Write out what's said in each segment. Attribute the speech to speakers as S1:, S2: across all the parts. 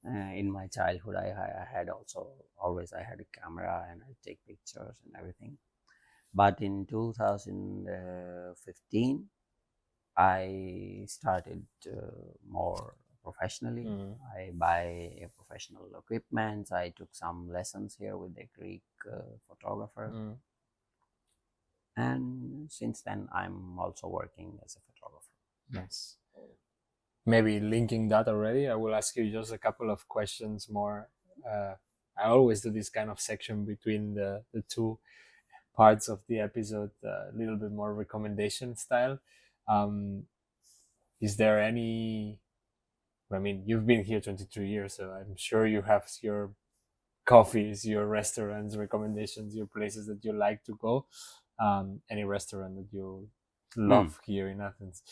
S1: In my childhood, I had also always I had a camera and I take pictures and everything. But in 2015, I started more professionally.
S2: Mm.
S1: I buy professional equipment. I took some lessons here with a Greek photographer,
S2: Mm.
S1: and since then I'm also working as a photographer.
S2: Nice. Maybe linking that already, I will ask you just a couple of questions more. I always do this kind of section between the two parts of the episode, a little bit more recommendation style. Um, is there any? I mean, you've been here 22 years, so I'm sure you have your coffees, your restaurants, recommendations, your places that you like to go. Any restaurant that you
S1: Hmm.
S2: love here in Athens?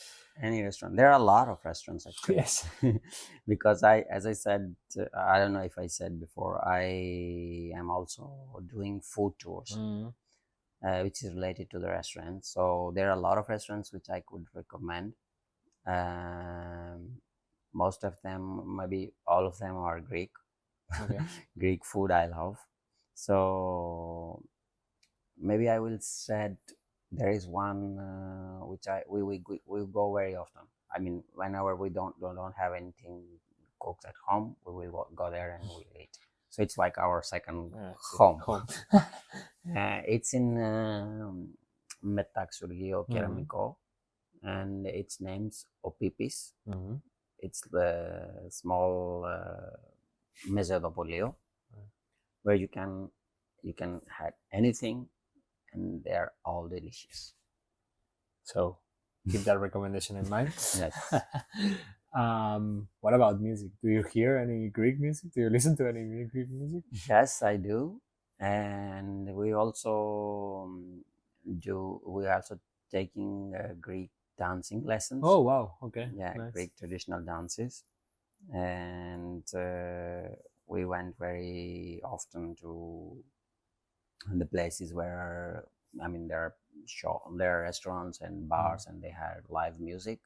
S1: Any restaurant? There are a lot of restaurants actually.
S2: Yes.
S1: Because as I said, I don't know if I said before, I am also doing food tours,
S2: Mm.
S1: which is related to the restaurants. So there are a lot of restaurants which I could recommend. Um, Most of them, maybe all of them, are Greek.
S2: Okay.
S1: Greek food I love. So maybe I will said there is one which we go very often. I mean, whenever we don't have anything cooked at home, we will go there and we eat. So it's like our second home.
S2: Home.
S1: It's in Metaxurgio
S2: Mm.
S1: Keramiko, and its name's Opipis.
S2: Mm.
S1: It's the small mesodopolio where you can have anything and they're all delicious.
S2: So keep that recommendation in mind.
S1: Yes.
S2: What about music? Do you hear any Greek music? Do you listen to any Greek music?
S1: Yes, I do. And we also we're also taking Greek dancing lessons.
S2: Oh wow! Okay,
S1: Yeah,
S2: nice.
S1: Greek traditional dances. And we went very often to the places where, I mean, there are restaurants and bars and they have live music.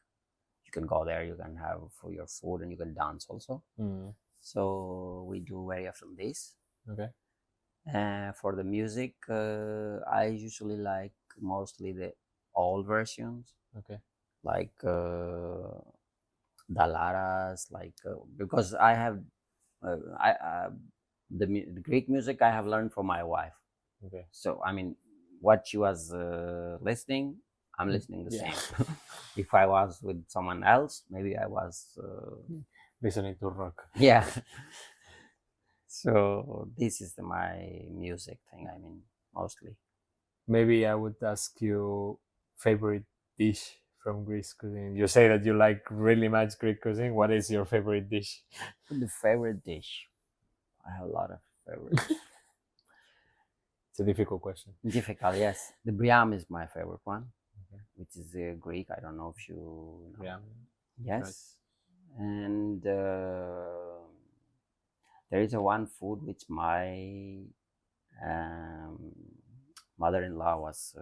S1: You can go there, you can have for your food and you can dance also.
S2: Mm.
S1: So we do very often this.
S2: Okay.
S1: For the music, I usually like mostly the old versions,
S2: Okay.
S1: like Dalaras, like because I have the Greek music I have learned from my wife.
S2: Okay.
S1: So I mean, what she was listening, I'm listening the
S2: Yeah.
S1: same. If I was with someone else, maybe I was
S2: Listening to rock.
S1: yeah. So this is my music thing. I mean, mostly.
S2: Maybe I would ask you favorite dish from Greek cuisine. You say that you like really much Greek cuisine. What is your favorite dish?
S1: The favorite dish. I have a lot of favorites.
S2: It's a difficult question.
S1: Difficult, yes. The briam is my favorite one,
S2: Okay.
S1: which is Greek. I don't know if you know.
S2: Yeah.
S1: Yes. And there is a one food which my um, mother-in-law was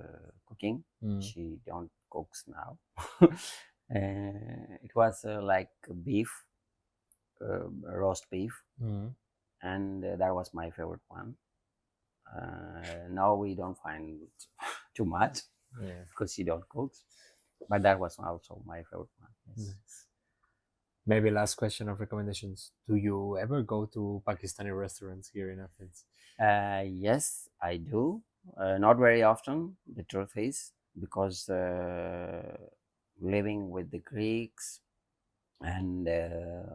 S1: cooking.
S2: Mm.
S1: She don't cooks now. It was like beef, roast beef,
S2: Mm.
S1: and that was my favorite one. Now we don't find too much
S2: Yeah.
S1: because she don't cook, but that was also my favorite one. Yes.
S2: Nice. Maybe last question of recommendations. Do you ever go to Pakistani restaurants here in Athens?
S1: Yes, I do. Not very often, the truth is, because living with the Greeks and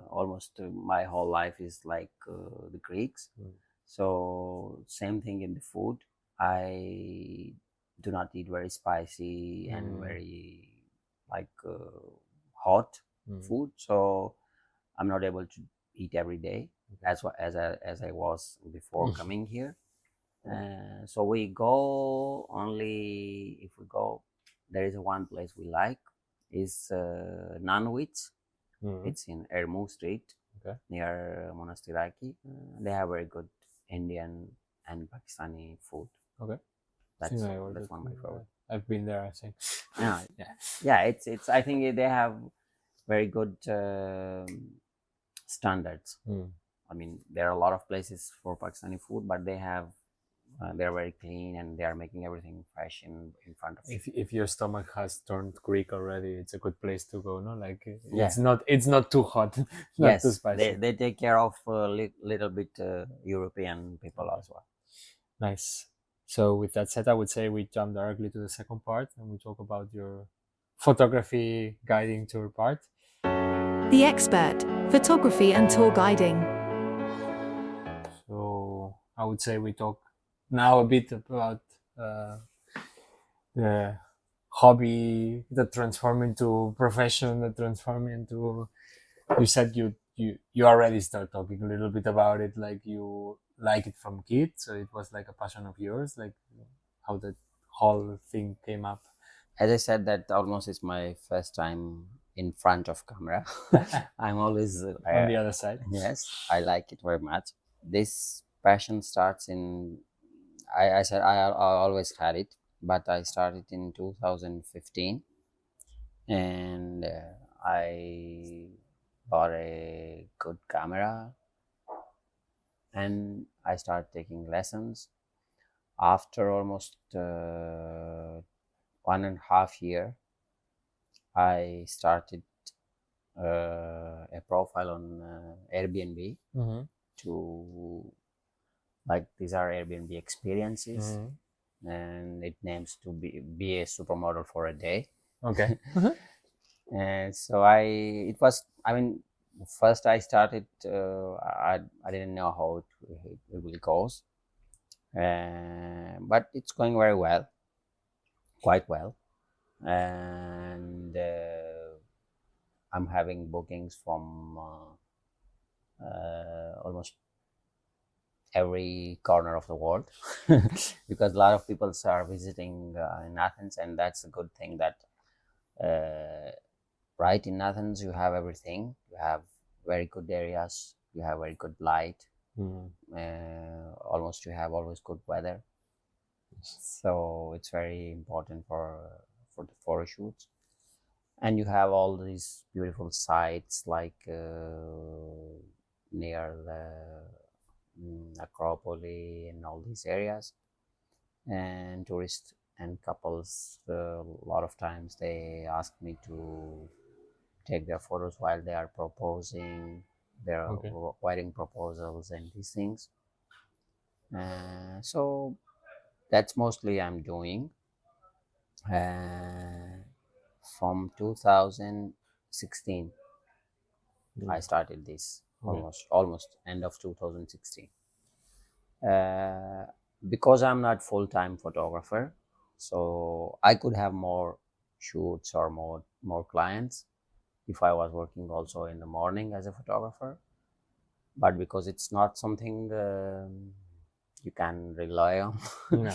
S1: almost my whole life is like the Greeks.
S2: Mm.
S1: So same thing in the food. I do not eat very spicy and very like hot food. So I'm not able to eat every day as I was before coming here. So we go only if we go. There is one place we like is Nanwich.
S2: Mm.
S1: It's in Ermu Street
S2: Okay.
S1: near Monastiraki. They have very good Indian and Pakistani food.
S2: Okay.
S1: That's that's one of my favorite.
S2: I've been there, I think.
S1: Yeah,
S2: Yeah.
S1: yeah. It's. I think they have very good standards.
S2: Mm.
S1: I mean, there are a lot of places for Pakistani food, but they're very clean and they are making everything fresh in front of you.
S2: If your stomach has turned Greek already, it's a good place to go. No, like
S1: Yeah.
S2: it's not too hot, not too
S1: Yes,
S2: spicy.
S1: they take care of little bit European people as well.
S2: Nice. So with that said, I would say we jump directly to the second part and we talk about your photography guiding tour part.
S3: The Expert, Photography and Tour Guiding.
S2: So I would say we talk now a bit about the hobby that transform into profession, that transform into. You said you already start talking a little bit about it, like you like it from kid, so it was like a passion of yours, like how that whole thing came up.
S1: As I said, that almost is my first time in front of camera. I'm always
S2: On the other side.
S1: Yes, I like it very much. This passion starts in. I said I always had it, but I started in 2015, and I bought a good camera, and I started taking lessons. After almost 1.5 years, I started a profile on Airbnb
S2: Mm-hmm.
S1: to, like, these are Airbnb experiences,
S2: Mm-hmm.
S1: and it names to be a supermodel for a day.
S2: Okay.
S1: And so I mean, first I started, I didn't know how it really goes, but it's going very well, quite well, and I'm having bookings from almost every corner of the world because a lot of people are visiting in Athens, and that's a good thing that right in Athens you have everything. You have very good areas, you have very good light, almost you have always good weather, so it's very important for the photo shoots. And you have all these beautiful sites like near the Acropolis and all these areas, and tourists and couples a lot of times they ask me to take their photos while they are proposing, they're
S2: Okay.
S1: writing proposals and these things. So that's mostly I'm doing. From 2016 I started this,
S2: Okay.
S1: almost end of 2016. uh, because I'm not full-time photographer, so I could have more shoots or more clients if I was working also in the morning as a photographer. But because it's not something you can rely on,
S2: No.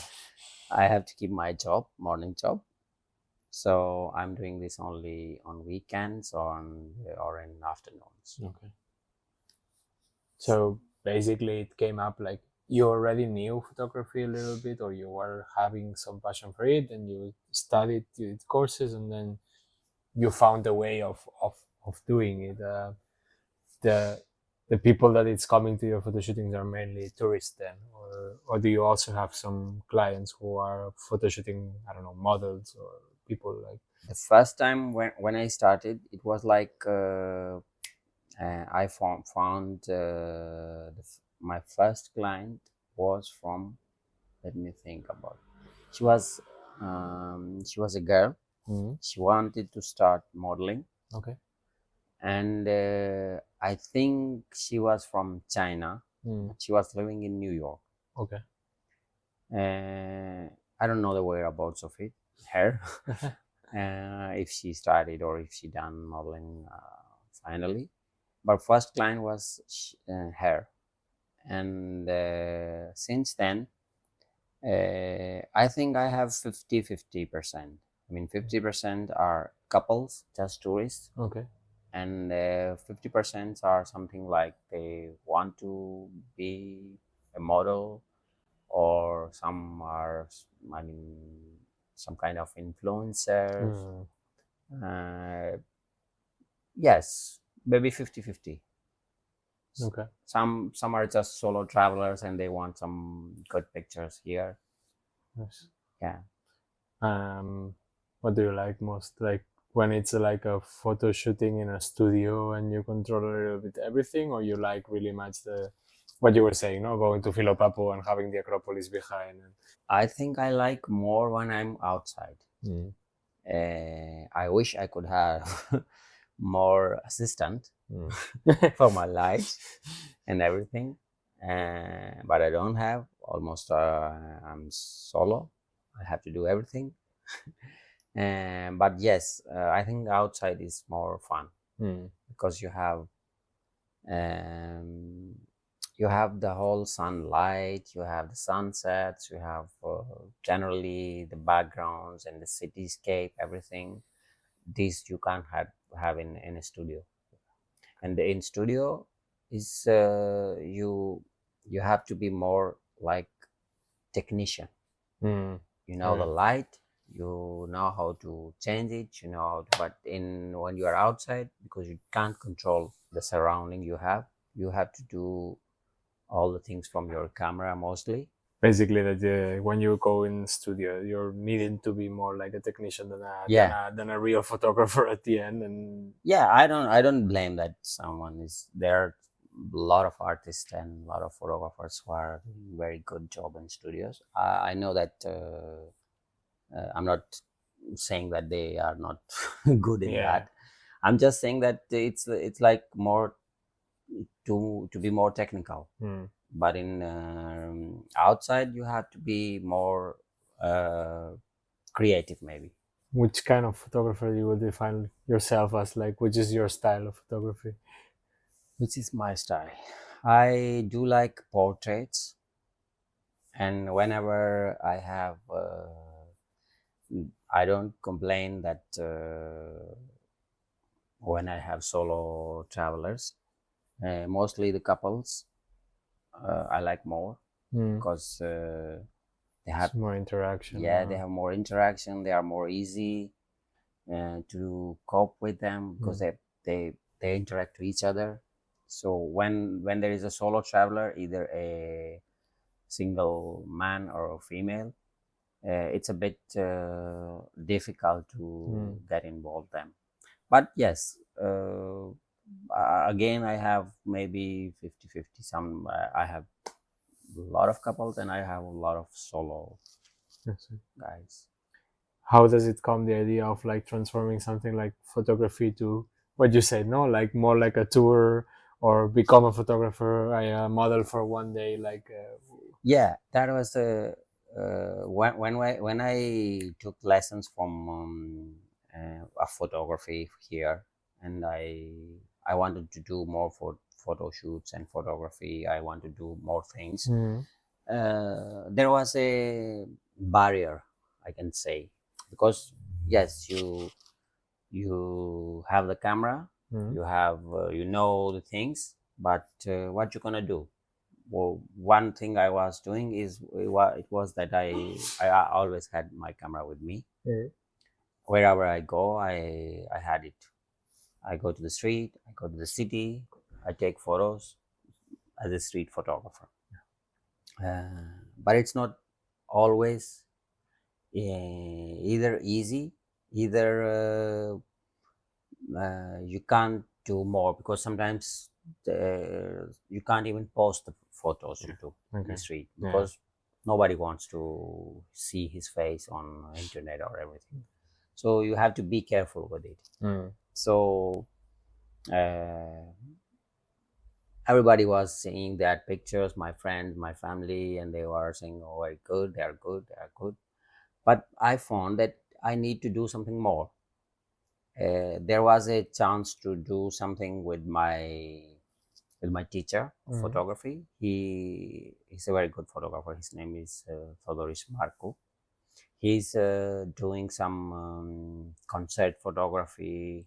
S1: I have to keep my job, morning job. So I'm doing this only on weekends or in afternoons.
S2: Okay. So basically, it came up like you already knew photography a little bit, or you were having some passion for it, and you studied, you did courses, and then you found a way of doing it. The the people that it's coming to your photo shootings are mainly tourists then, or do you also have some clients who are photo shooting, I don't know, models or people like?
S1: The first time when I started, it was like I found my first client was from, let me think about it. She was a girl.
S2: Mm-hmm.
S1: She wanted to start modeling,
S2: Okay.
S1: and I think she was from China. She was living in New York.
S2: Okay.
S1: I don't know the whereabouts of her. If she started or if she done modeling finally. But first client was her, and since then I think I have 50-50%. I mean, 50% are couples, just tourists,
S2: Okay.
S1: and 50% are something like they want to be a model, or some are, I mean, some kind of influencers. Yes, maybe 50-50.
S2: Okay.
S1: Some are just solo travelers and they want some good pictures here.
S2: Nice.
S1: Yeah.
S2: What do you like most? Like when it's like a photo shooting in a studio and you control a little bit everything, or you like really much what you were saying, no, going to Filopapo and having the Acropolis behind.
S1: I think I like more when I'm outside.
S2: Mm.
S1: I wish I could have more assistant for my lights and everything, but I don't have. Almost, I'm solo. I have to do everything. But yes, I think outside is more fun because um, you have the whole sunlight, you have the sunsets, you have generally the backgrounds and the cityscape, everything. This you can't have in a studio. And in studio is you have to be more like technician. You know the light, you know how to change it, you know how to, but when you are outside, because you can't control the surrounding you have to do all the things from your camera mostly.
S2: Basically, that when you go in studio, you're needing to be more like a technician than a real photographer at the end. And
S1: yeah, I don't blame that someone is there. A lot of artists and a lot of photographers who are doing very good job in studios. I know that I'm not saying that they are not good in that. I'm just saying that it's like more to be more technical. But in outside you have to be more creative maybe.
S2: Which kind of photographer you would define yourself as? Like, which is your style of photography?
S1: Which is my style? I do like portraits, and whenever I have I don't complain that when I have solo travelers, mostly the couples, I like more because they have
S2: more interaction.
S1: Yeah, they have more interaction. They are more easy to cope with them because they interact with each other. So when there is a solo traveler, either a single man or a female, it's a bit difficult to get involved them. But yes, again, I have maybe 50-50. Some I have a lot of couples and I have a lot of solo guys.
S2: How does it come, the idea of like transforming something like photography to what you said, no, like more like a tour, or become a photographer, a model for one day, like
S1: yeah, that was when I took lessons from a photography here, and I wanted to do more for photo shoots and photography. I want to do more things. There was a barrier, I can say, because yes, you have the camera, you have you know the things, but what you gonna do? Well, one thing I was doing is it was that I always had my camera with me. Wherever I go, I had it. I go to the street, I go to the city, I take photos as a street photographer. But it's not always either easy, either you can't do more, because sometimes you can't even post the photos you took in the street because nobody wants to see his face on internet or everything. So you have to be careful with it. So everybody was seeing that pictures, my friends, my family, and they were saying, oh, very good, they are good, they are good. But I found that I need to do something more. There was a chance to do something with my teacher of photography. He's a very good photographer. His name is Thodoris Marco. He's doing some concert photography.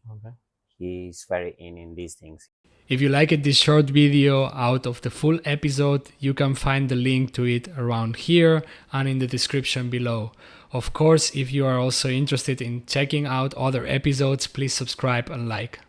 S1: He's very in these things.
S4: If you liked this short video out of the full episode, you can find the link to it around here and in the description below. Of course, if you are also interested in checking out other episodes, please subscribe and like.